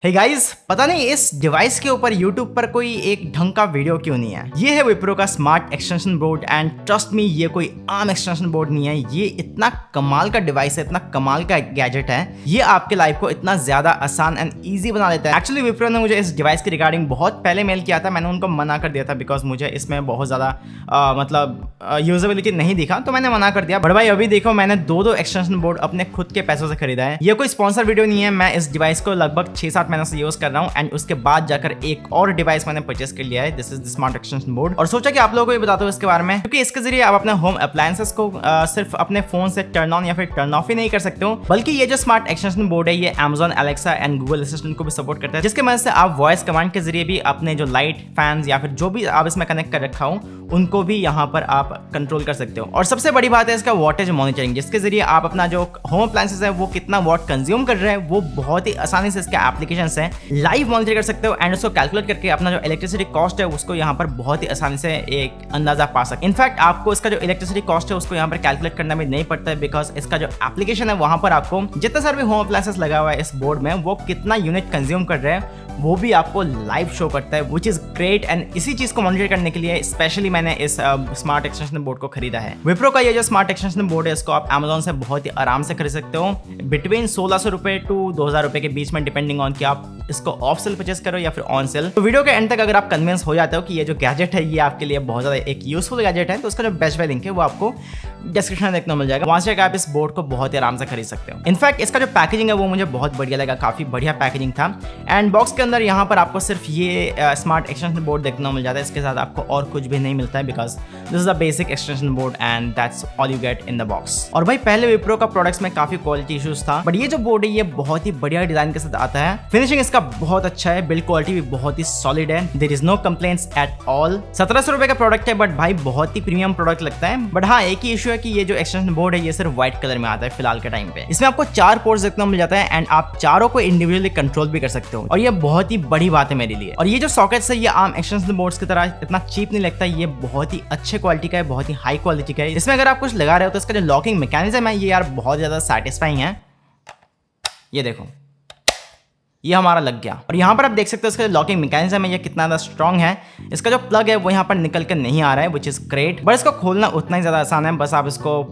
Hey guys, पता नहीं इस डिवाइस के ऊपर YouTube पर कोई एक ढंग का वीडियो क्यों नहीं है। ये है विप्रो का smart extension board and trust me, ये कोई आम एक्सटेंशन बोर्ड नहीं है। ये इतना कमाल का डिवाइस है, इतना कमाल का गैजेट है। ये आपके लाइफ को इतना ज्यादा आसान एंड ईजी बना देता है। एक्चुअली विप्रो ने मुझे इस डिवाइस के रिगार्डिंग बहुत पहले मेल किया था, मैंने उनको मना कर दिया था बिकॉज मुझे इसमें बहुत ज्यादा यूजेबिलिटी नहीं दिखा, तो मैंने मना कर दिया। बट भाई अभी देखो, मैंने दो एक्सटेंशन बोर्ड अपने खुद के पैसों से खरीदा है। ये कोई स्पॉन्सर वीडियो नहीं है। मैं इस डिवाइस को लगभग 6-7 महीने से यूज कर रहा हूं एंड उसके बाद जाकर एक और डिवाइस मैंने परचेस कर लिया है। This is the smart extension board और सोचा कि आप लोगों को ये बताता हूं इसके बारे में, क्योंकि इसके जरिए आप अपने होम अप्लायंसेस को सिर्फ अपने फोन से टर्न ऑन या फिर टर्न ऑफ ही नहीं कर सकते हो, बल्कि ये जो स्मार्ट एक्सटेंशन बोर्ड है ये Amazon Alexa and Google assistant को भी सपोर्ट करता है, जिसके मदद से आप वॉइस कमांड के जरिए भी अपने जो लाइट, फैंस या फिर जो भी आप इसमें कनेक्ट कर रखा हो उनको भी यहाँ पर आप कंट्रोल कर सकते हो। और सबसे बड़ी बात है इसका वॉटेज मॉनिटरिंग, जिसके जरिए आप अपना जो होम अप्लायंसेस है वो कितना वॉट कंज्यूम कर रहे हैं वो बहुत ही आसानी से इसके एप्लीकेशंस हैं लाइव मॉनिटर कर सकते हो एंड उसको कैलकुलेट करके अपना जो इलेक्ट्रिसिटी कॉस्ट है उसको यहाँ पर बहुत ही आसानी से एक अंदाजा पा सकते। इनफैक्ट आपको इसका जो इलेक्ट्रिसिटी कॉस्ट है उसको यहाँ पर कैलकुलेट करना भी नहीं पड़ता है, बिकॉज इसका जो एप्लीकेशन है वहां पर आपको जितना सारे भी होम अप्लायंसेस लगा हुआ है इस बोर्ड में वो कितना यूनिट कंज्यूम कर रहे हैं वो भी आपको लाइव शो करता है, विच इज ग्रेट। एंड इसी चीज को मॉनिटर करने के लिए स्पेशली मैंने इस स्मार्ट एक्सटेंशन बोर्ड को खरीदा है। विप्रो का ये जो स्मार्ट एक्सटेंशन बोर्ड है इसको आप Amazon से बहुत ही आराम से खरीद सकते हो, बिटवीन 1600 रुपए टू 2000 रुपए के बीच में, डिपेंडिंग ऑन कि आप इसको ऑफ सेल परचेस करो या फिर ऑन सेल। तो वीडियो के एंड तक अगर आप कन्विंस हो जाते हो कि ये जो गैजेट है ये आपके लिए बहुत ज्यादा एक यूजफुल गैजेट है, तो उसका जो बेस्ट बाय लिंक है वो आपको डिस्क्रिप्शन में देखने को मिल जाएगा, वहां से आप इस बोर्ड को बहुत ही आराम से खरीद सकते हो। इनफैक्ट इसका जो पैकेजिंग है वो मुझे बहुत बढ़िया लगा, काफी बढ़िया पैकेजिंग था। एंड बॉक्स के अंदर यहाँ पर आपको सिर्फ ये स्मार्ट एक्सटेंशन बोर्ड देखने को मिल जाता है, इसके साथ आपको और कुछ भी नहीं मिलता है, because this is the basic extension board and that's all you get in the box. और भाई पहले विप्रो का प्रोडक्ट्स में काफी क्वालिटी इशूज था, बट ये जो बोर्ड है ये बहुत ही बढ़िया डिजाइन के साथ आता है। फिनिशिंग इसका बहुत अच्छा है, बिल्ड क्वालिटी भी बहुत ही सॉलिड है, there is no complaints at all. 1700 रुपए का प्रोडक्ट है, बट भाई बहुत ही प्रीमियम प्रोडक्ट लगता है। बट हाँ, एक ही इशू है कि ये जो एक्सटेंशन बोर्ड है ये सिर्फ व्हाइट कलर में आता है फिलहाल के टाइम पे। इसमें आपको 4 पोर्ट्स देखने को मिल जाता है एंड आप चारों को इंडिविजुअली कंट्रोल भी कर सकते हो, और ये बहुत ही बड़ी बात है मेरे लिए। और ये जो सॉकेट्स है ये आम एक्सटेंशन बोर्ड्स की तरह इतना चीप नहीं लगता, ये बहुत ही अच्छे क्वालिटी का है, बहुत ही हाई क्वालिटी का है। इसमें अगर आप कुछ लगा रहे हो तो इसका जो लॉकिंग मैकेनिज्म है ये यार बहुत ज्यादा सैटिस्फाइंग है। ये देखो, ये हमारा लग गया, और यहाँ पर आप देख सकते हो इसका जो लॉकिंग मैकेनिज्म है ये कितना ज्यादा स्ट्रॉन्ग है। इसका जो प्लग है वो यहाँ पर निकल कर नहीं आ रहा है, विच इज ग्रेट, बट इसको खोलना उतना ही ज्यादा आसान है, बस आप इसको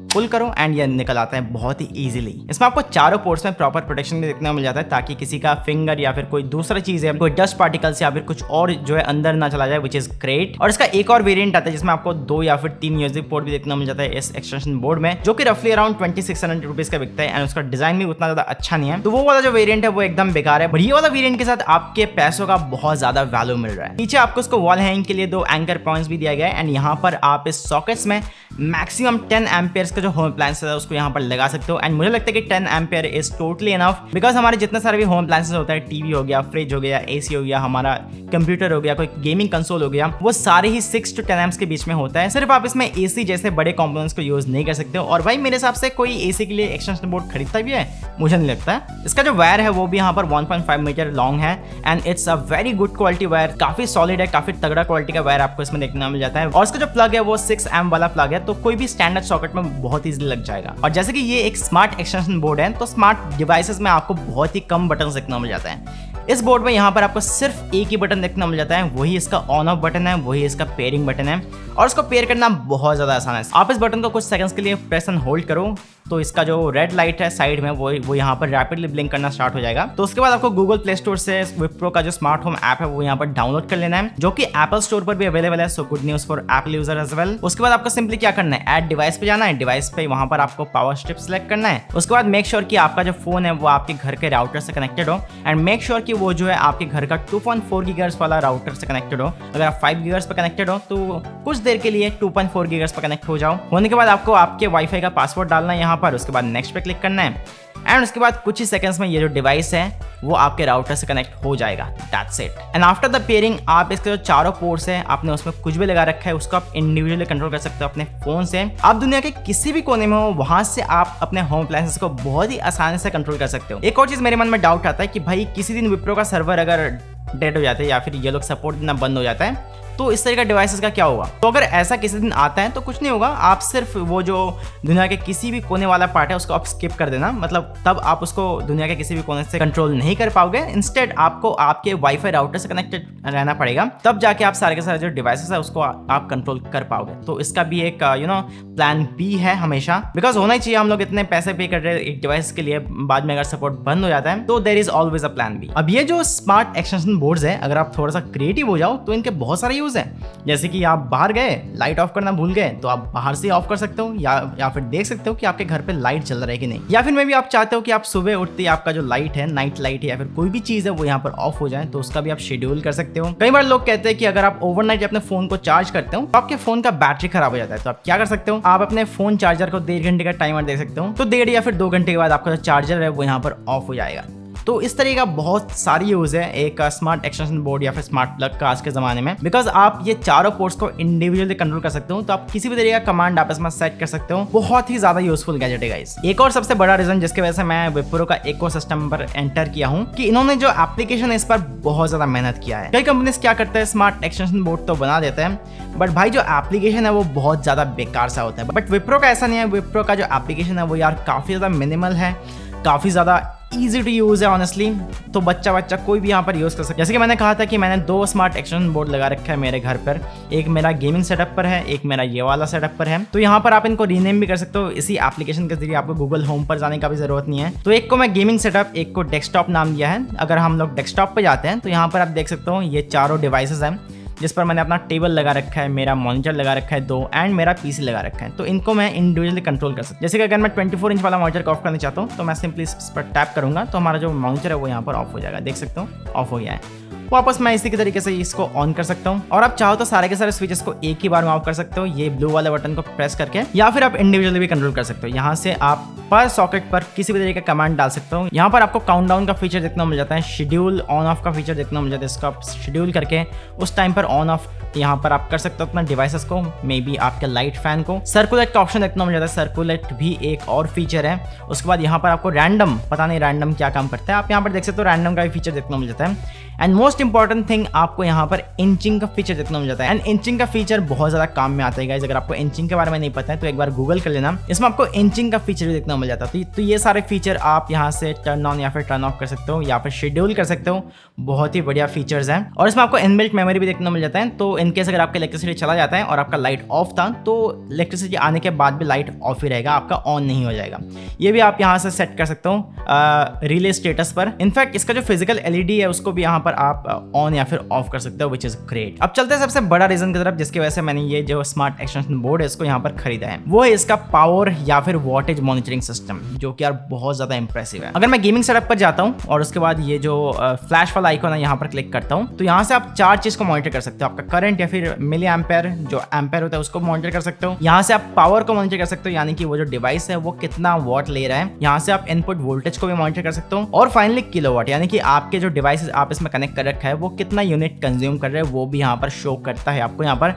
पुल करो एंड ये निकल आता है बहुत ही इजीली। इसमें आपको चारों पोर्ट्स में प्रॉपर प्रोटेक्शन भी देखने को मिल जाता है, ताकि किसी का फिंगर या फिर कोई दूसरा चीज है, कोई डस्ट पार्टिकल्स या फिर कुछ और जो है अंदर ना चला जाए, विच इज ग्रेट। और इसका एक और वेरिएंट आता है जिसमें आपको 2 या फिर 3 यूएसबी पोर्ट भी देखने को मिल जाता है इस एक्सटेंशन बोर्ड में, जो कि रफली अराउंड 2600 रुपीज का बिकता है एंड उसका डिजाइन भी उतना ज्यादा अच्छा नहीं है। तो वो वाला जो वेरिएंट है वो एकदम बेकार है, बट ये वाला वेरिएंट के साथ आपके पैसों का बहुत ज्यादा वैल्यू मिल रहा है। नीचे आपको इसको वॉल हैंगिंग के लिए 2 एंकर पॉइंट्स भी दिया गया है एंड यहाँ पर आप इस सॉकेट्स में मैक्सिमम 10 एम्पियर्स का जो होम अप्लायंस है उसको यहाँ पर लगा सकते हो। एंड मुझे लगता है कि 10 ampere is totally enough, because हमारे जितने सारे भी होम अप्लायंसेस होता है, टीवी हो गया, फ्रिज हो गया, एसी हो गया, हमारा कंप्यूटर हो गया, कोई गेमिंग कंसोल हो गया, वो सारे ही 6 to 10 एम्प्स के बीच में होता है। सिर्फ आप इसमें एसी जैसे बड़े कंपोनेंट्स को यूज नहीं कर सकते हो। और भाई मेरे हिसाब से कोई एसी के लिए एक्सटेंशन बोर्ड खरीदता भी है, मुझे नहीं लगता है। इसका जो वायर है वो भी यहाँ पर 1.5 मीटर लॉन्ग है and it's a very good quality wire, काफी सॉलिड है, काफी तगड़ा क्वालिटी का वायर आपको इसमें देखने को मिल जाता है। और इसका जो प्लग है वो 6 एम वाला प्लग है, तो कोई भी स्टैंडर्ड सॉकेट में बहुत इजीली लग जाएगा। और जैसे कि ये एक स्मार्ट एक्सटेंशन बोर्ड है, तो स्मार्ट डिवाइसेस में आपको बहुत ही कम बटन देखने को मिल जाता है। इस बोर्ड में यहाँ पर आपको सिर्फ एक ही बटन देखने को मिल जाता है, वही इसका ऑन ऑफ बटन है, वही इसका पेयरिंग बटन है, और इसको पेयर करना बहुत ज्यादा आसान है। आप इस बटन को कुछ सेकंड्स के लिए प्रेस एंड होल्ड करो तो इसका जो रेड लाइट है साइड में वो यहाँ पर रैपिडली ब्लिंक करना स्टार्ट हो जाएगा। तो उसके बाद आपको गूगल प्ले स्टोर से विप्रो का जो स्मार्ट होम ऐप है वो यहाँ पर डाउनलोड कर लेना है, जो कि एप्पल स्टोर पर भी अवेलेबल है, so good news for Apple user as well. उसके बाद आपको सिंपली क्या करना है, ऐड डिवाइस पे जाना है, डिवाइस पे वहां पर आपको पावर स्ट्रिप सेलेक्ट करना है। उसके बाद मेक श्योर कि आपका जो फोन है वो आपके घर के राउटर से कनेक्टेड हो एंड मेक श्योर कि वो जो है आपके घर का 2.4 गीगाहर्ट्ज वाला राउटर से कनेक्टेड हो। अगर आप 5 गीगाहर्ट्ज पे कनेक्टेड हो तो कुछ देर के लिए 2.4 गीगाहर्ट्ज पे कनेक्ट हो जाओ। होने के बाद आपको आपके वाईफाई का पासवर्ड डालना है यहाँ पर, उसके बाद नेक्स्ट पे क्लिक करना है एंड उसके बाद कुछ ही सेकंड्स में ये जो डिवाइस है वो आपके राउटर से कनेक्ट हो जाएगा। That's it. And after the pairing आप इसके जो चारों पोर्ट्स हैं आपने उसमें कुछ भी लगा रखा है उसको आप इंडिविजुअली कंट्रोल कर सकते हो अपने फोन से। आप दुनिया के किसी भी कोने में हो वहां से आप अपने होम अप्लायंसेस को बहुत ही आसानी से कंट्रोल कर सकते हो। एक और चीज मेरे मन में डाउट आता है कि भाई किसी दिन विप्रो का सर्वर अगर डेड हो जाता है या फिर ये लोग सपोर्ट देना बंद हो जाता है तो इस तरह का डिवाइसेस का क्या होगा। तो अगर ऐसा किसी दिन आता है तो कुछ नहीं होगा, आप सिर्फ वो जो दुनिया के किसी भी कोने वाला पार्ट है उसको आप स्किप कर देना, मतलब तब आप उसको दुनिया के किसी भी कोने से कंट्रोल नहीं कर पाओगे। इंस्टेड आपको आपके वाईफाई राउटर से कनेक्टेड रहना पड़ेगा, तब जाके आप सारे के सारे जो डिवाइसेस है उसको आप कंट्रोल कर पाओगे। तो इसका भी एक प्लान बी है हमेशा, बिकॉज होना ही चाहिए। हम लोग इतने पैसे पे कर रहे हैं एक डिवाइस के लिए, बाद में अगर सपोर्ट बंद हो जाता है तो there is always a plan B. अब ये जो स्मार्ट एक्सटेंशन बोर्ड्स है, अगर आप थोड़ा सा क्रिएटिव हो जाओ तो इनके बहुत सारे यूज है। जैसे कि आप बाहर गए, लाइट ऑफ करना भूल गए, तो आप बाहर से ऑफ कर सकते हो, या फिर देख सकते हो कि आपके घर पे लाइट चल रहा है कि नहीं। या फिर मे भी आप चाहते हो कि आप सुबह उठते ही आपका जो लाइट है, नाइट लाइट है या फिर कोई भी चीज है वो यहाँ पर ऑफ हो जाए, तो उसका भी आप शेड्यूल कर सकते हो। कई बार लोग कहते हैं कि अगर आप ओवरनाइट अपने फोन को चार्ज करते हो तो आपके फोन का बैटरी खराब हो जाता है, तो आप क्या कर सकते हो, आप अपने फोन चार्जर को 1.5 घंटे का टाइमर दे सकते हो, तो 1.5 या फिर 2 घंटे के बाद आपका जो चार्जर है वो यहाँ पर ऑफ हो जाएगा। तो इस तरह का बहुत सारी यूज है एक स्मार्ट एक्सटेंशन बोर्ड या फिर स्मार्ट प्लग का आज के जमाने में, बिकॉज आप ये चारों पोर्ट्स को इंडिविजुअली कंट्रोल कर सकते हो। तो आप किसी भी तरीके का कमांड आप इसमें सेट कर सकते हो। बहुत ही ज्यादा यूजफुल गैजेट है गाइस। एक और सबसे बड़ा रीजन जिसकी वजह से मैं विप्रो का इकोसिस्टम पर एंटर किया हूँ कि इन्होंने जो एप्लीकेशन है इस पर बहुत ज्यादा मेहनत किया है। कई कंपनीज क्या करते हैं, स्मार्ट एक्सटेंशन बोर्ड तो बना देते हैं, बट भाई जो एप्लीकेशन है वो बहुत ज्यादा बेकार सा होता है। बट विप्रो का ऐसा नहीं है। विप्रो का जो एप्लीकेशन है वो यार काफी ज्यादा मिनिमल है, काफी ज्यादा ईजी टू यूज है ऑनेस्टली। तो बच्चा कोई भी यहाँ पर यूज कर सकता है। जैसे कि मैंने कहा था कि मैंने 2 स्मार्ट एक्सटेंशन बोर्ड लगा रखा है मेरे घर पर, एक मेरा गेमिंग सेटअप पर है, एक मेरा ये वाला सेटअप पर है। तो यहाँ पर आप इनको रीनेम भी कर सकते हो इसी एप्लीकेशन के जरिए, आपको गूगल होम पर जाने का भी जरूरत नहीं है। तो एक को मैं गेमिंग सेटअप, एक को डेस्कटॉप नाम दिया है। अगर हम लोग डेस्कटॉप पर जाते हैं तो यहाँ पर आप देख सकते हो ये चारों डिवाइसेस हैं जिस पर मैंने अपना टेबल लगा रखा है, मेरा मॉनिटर लगा रखा है 2 एंड मेरा पीसी लगा रखा है। तो इनको मैं इंडिविजुअली कंट्रोल कर सकता हूँ। जैसे कि अगर मैं 24 इंच वाला मॉनिटर को ऑफ करना चाहता हूँ तो मैं सिंपली इस पर टैप करूंगा तो हमारा जो मॉनिटर है वो यहाँ पर ऑफ हो जाएगा। देख सकते हो ऑफ हो गया है। वापस मैं इसी के तरीके से इसको ऑन कर सकता हूँ। और आप चाहो तो सारे के सारे स्विचेस को एक ही बार में ऑफ कर सकते हो, ये ब्लू वाले बटन को प्रेस करके, या फिर आप इंडिविजुअली भी कंट्रोल कर सकते हो। यहाँ से आप पर सॉकेट पर किसी भी तरीके का कमांड डाल सकते हो। यहाँ पर आपको काउंटडाउन का फीचर देखने को मिल जाता है, शेड्यूल ऑन ऑफ का फीचर देखने को मिल जाता है। इसको आप शेड्यूल करके उस टाइम पर ऑन ऑफ यहाँ पर आप कर सकते हो अपना डिवाइसेस को, मे बी आपके लाइट फैन को। सर्कुलेट का ऑप्शन देखने को मिल जाता है, सर्कुलेट भी एक और फीचर है। उसके बाद यहाँ पर आपको रैंडम, पता नहीं रैंडम क्या काम करता है, आप यहाँ पर देख सकते हो रैंडम का भी फीचर देखने को मिल जाता है। एंड मोस्ट इंपॉर्टेंट थिंग, आपको यहाँ पर इंचिंग का फीचर देखने को मिल जाता है। एंड इंचिंग का फीचर बहुत ज्यादा काम में आता है गाइस। अगर आपको इंचिंग के बारे में नहीं पता है तो एक बार गूगल कर लेना, इसमें आपको इंचिंग का फीचर भी देखने को मिल जाता है। तो ये सारे फीचर आप यहाँ से टर्न ऑन या फिर टर्न ऑफ कर सकते हो, या फिर शेड्यूल कर सकते हो। बहुत ही बढ़िया फीचर्स हैं। और इसमें आपको इनबिल्ट मेमोरी भी देखने को मिल जाता है। तो इनकेस अगर आपका इलेक्ट्रिसिटी चला जाता है और आपका लाइट ऑफ था तो इलेक्ट्रिसिटी आने के बाद भी लाइट ऑफ ही रहेगा, आपका ऑन नहीं हो जाएगा। ये भी आप यहाँ से सेट कर सकते हो रिले स्टेटस पर। इनफैक्ट इसका जो फिजिकल एलईडी है उसको भी यहाँ पर आप ऑन या फिर ऑफ कर सकते हो, विच इज ग्रेट। अब चलते हैं सबसे बड़ा रीजन की तरफ जिसकी वजह से मैंने ये जो स्मार्ट एक्सटेंशन बोर्ड है इसको यहाँ पर खरीदा है, वो है इसका पावर या फिर वोल्टेज मॉनिटरिंग सिस्टम, जो कि यार बहुत ज्यादा इंप्रेसिव है। अगर मैं गेमिंग सेटअप पर जाता हूँ और उसके बाद ये जो फ्लैश वाला आइकॉन है यहाँ पर क्लिक करता हूँ तो यहाँ से आप 4 चीज को मॉनिटर कर सकते हो। आपका करंट या फिर मिली एम्पेयर, जो एम्पेयर होता है उसको मॉनिटर कर सकते हो। यहाँ से आप पावर को मॉनिटर कर सकते हो, यानी कि वो जो डिवाइस है वो कितना वॉट ले रहा है। यहाँ से आप इनपुट वोल्टेज को भी मॉनिटर कर सकते हो। और फाइनली किलोवाट, यानी कि आपके जो डिवाइस आप इसमें कनेक्ट कर रखा है वो कितना यूनिट कंज्यूम कर रहे हैं, वो भी यहाँ पर शो करता है। आपको यहाँ पर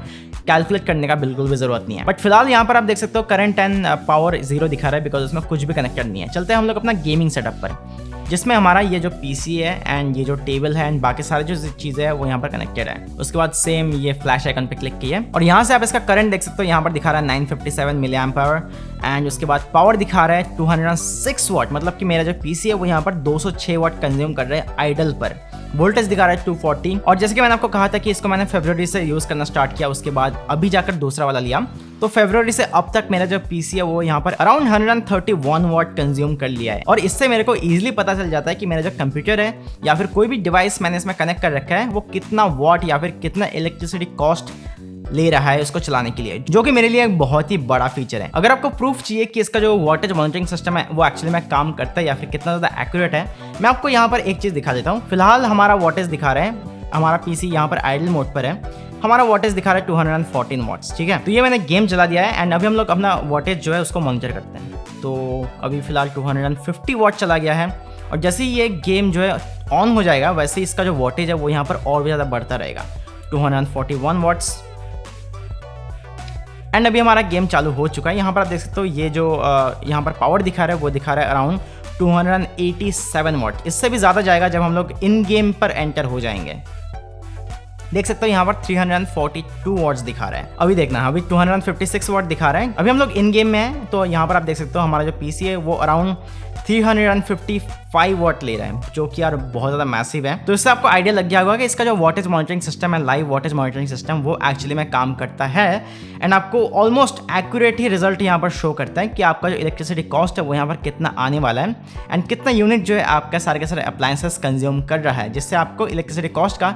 कैलकुलेट करने का बिल्कुल भी जरूरत नहीं है। बट फिलहाल यहाँ पर आप देख सकते हो करंट एंड पावर 0 दिखा रहा है, बिकॉज उसमें कुछ भी कनेक्टेड नहीं है। चलते हैं हम लोग अपना गेमिंग सेटअप पर, जिसमें हमारा ये जो पीसी है एंड ये जो टेबल है एंड बाकी सारी जो चीज़ें है वो यहाँ पर कनेक्टेड है। उसके बाद सेम ये फ्लैश आइकन पे क्लिक किया और यहाँ से आप इसका करंट देख सकते हो। यहाँ पर दिखा रहा है 957 मिली एम्पावर एंड उसके बाद पावर दिखा रहा है 206 वाट, मतलब कि मेरा जो पीसी है वो यहाँ पर 206 वाट कंज्यूम कर रहा है आइडल पर। वोल्टेज दिखा रहा है 240। और जैसे कि मैंने आपको कहा था कि इसको मैंने फरवरी से यूज़ करना स्टार्ट किया, उसके बाद अभी जाकर दूसरा वाला लिया। तो फरवरी से अब तक मेरा जो पीसी है वो यहाँ पर अराउंड 131 वाट कंज्यूम कर लिया है। और इससे मेरे को इजीली पता चल जाता है कि मेरा जो कंप्यूटर है या फिर कोई भी डिवाइस मैंने इसमें कनेक्ट कर रखा है वो कितना वाट या फिर कितना इलेक्ट्रिसिटी कॉस्ट ले रहा है उसको चलाने के लिए, जो कि मेरे लिए एक बहुत ही बड़ा फीचर है। अगर आपको प्रूफ चाहिए कि इसका जो वोल्टेज मॉनिटरिंग सिस्टम है वो एक्चुअली में काम करता है या फिर कितना ज़्यादा एक्यूरेट है, मैं आपको यहाँ पर एक चीज़ दिखा देता हूँ। फिलहाल हमारा वोल्टेज दिखा रहा है, हमारा पीसी यहाँ पर आइडल मोड पर है, हमारा वोल्टेज दिखा रहा है 214 वाट्स, ठीक है। तो ये मैंने गेम चला दिया है एंड अभी हम लोग अपना वोल्टेज जो है उसको मॉनिटर करते हैं। तो अभी फिलहाल 250 वाट चला गया है और जैसे ही ये गेम जो है ऑन हो जाएगा वैसे इसका जो वोल्टेज है वो यहाँ पर और भी ज़्यादा बढ़ता रहेगा, 241 वाट्स। एंड अभी हमारा गेम चालू हो चुका है। यहाँ पर आप देख सकते हो ये जो यहाँ पर पावर दिखा रहा है वो दिखा रहा है अराउंड 287 वाट। इससे भी ज़्यादा जाएगा जब हम लोग इन गेम पर एंटर हो जाएंगे। देख सकते हो यहाँ पर 342 वॉट्स दिखा रहा है। अभी देखना, अभी 256 वॉट दिखा रहा है। अभी हम लोग इन गेम में हैं, तो यहाँ पर आप देख सकते हो हमारा जो पीसी है वो अराउंड 355 वॉट ले रहा है, जो कि यार बहुत ज़्यादा मैसिव है। तो इससे आपको आइडिया लग गया होगा कि इसका जो वॉटेज मॉनिटरिंग सिस्टम है, लाइव वॉटेज मॉनिटरिंग सिस्टम, वो एक्चुअली में काम करता है एंड आपको ऑलमोस्ट एक्यूरेट ही रिजल्ट यहाँ पर शो करता है कि आपका जो इलेक्ट्रिसिटी कॉस्ट है वो यहाँ पर कितना आने वाला है एंड कितना यूनिट जो है आपका सारे के सारे अप्लायंसेस कंज्यूम कर रहा है, जिससे आपको इलेक्ट्रिसिटी कॉस्ट का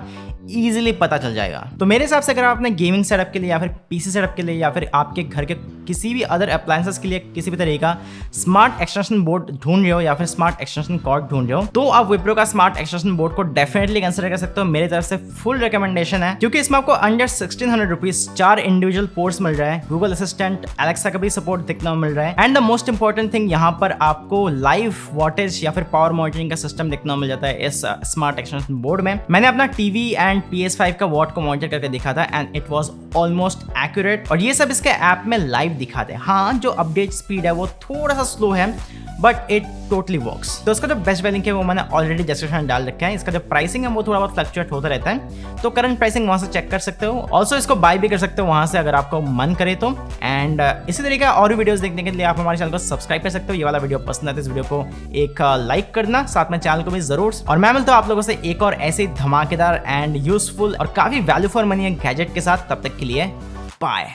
ईजिली पता चल जाएगा। तो मेरे हिसाब से अगर आप अपने गेमिंग सेटअप के लिए या फिर पीसी सेटअप के लिए या फिर आपके घर के किसी भी अदर अप्लायंसेस के लिए किसी भी तरह का स्मार्ट एक्सटेंशन बोर्ड ढूंढ रहे हो या फिर स्मार्ट एक्सटेंशन कॉर्ड ढूंढ रहे हो, तो आप विप्रो का स्मार्ट एक्सटेंशन बोर्ड को डेफिनेटली कंसिडर कर सकते हो। मेरी तरफ से फुल रिकमेंडेशन है, क्योंकि इसमें आपको अंडर 1600 रुपीज 4 इंडिविजुअल पोर्ट्स मिल रहा है, गूगल असिस्टेंट, एलेक्सा का भी सपोर्ट देखना मिल रहा है and the most important thing, यहाँ पर आपको लाइव वॉटेज या फिर पावर मॉनिटरिंग का सिस्टम देखना मिल जाता है इस स्मार्ट एक्सटेंशन बोर्ड में। मैंने अपना टीवी एंड PS5 का वॉट को मॉनिटर करके दिखा था and it was almost accurate, और ये सब इसके ऐप में लाइव दिखाते हैं। हाँ, जो अपडेट स्पीड है वो थोड़ा सा स्लो है बट इट टोटली वर्क्स। तो इसका जो बेस्ट लिंक है वो मैंने ऑलरेडी डिस्क्रिप्शन में डाल रखा है। इसका जो प्राइसिंग है वो थोड़ा बहुत फ्लक्चुएट होता रहता है, तो करंट प्राइसिंग वहां से चेक कर सकते हो। ऑल्सो इसको बाय भी कर सकते हो वहां से अगर आपको मन करे तो। एंड इसी तरीके और भी वीडियोस देखने के लिए आप हमारे चैनल को सब्सक्राइब कर सकते हो। ये वाला वीडियो पसंद है तो इस वीडियो को एक लाइक करना, साथ में चैनल को भी जरूर। और मैं मिलता हूं आप लोगों से एक और ऐसे धमाकेदार एंड यूजफुल और काफी वैल्यू फॉर मनी गैजेट के साथ। तब तक के लिए बाय।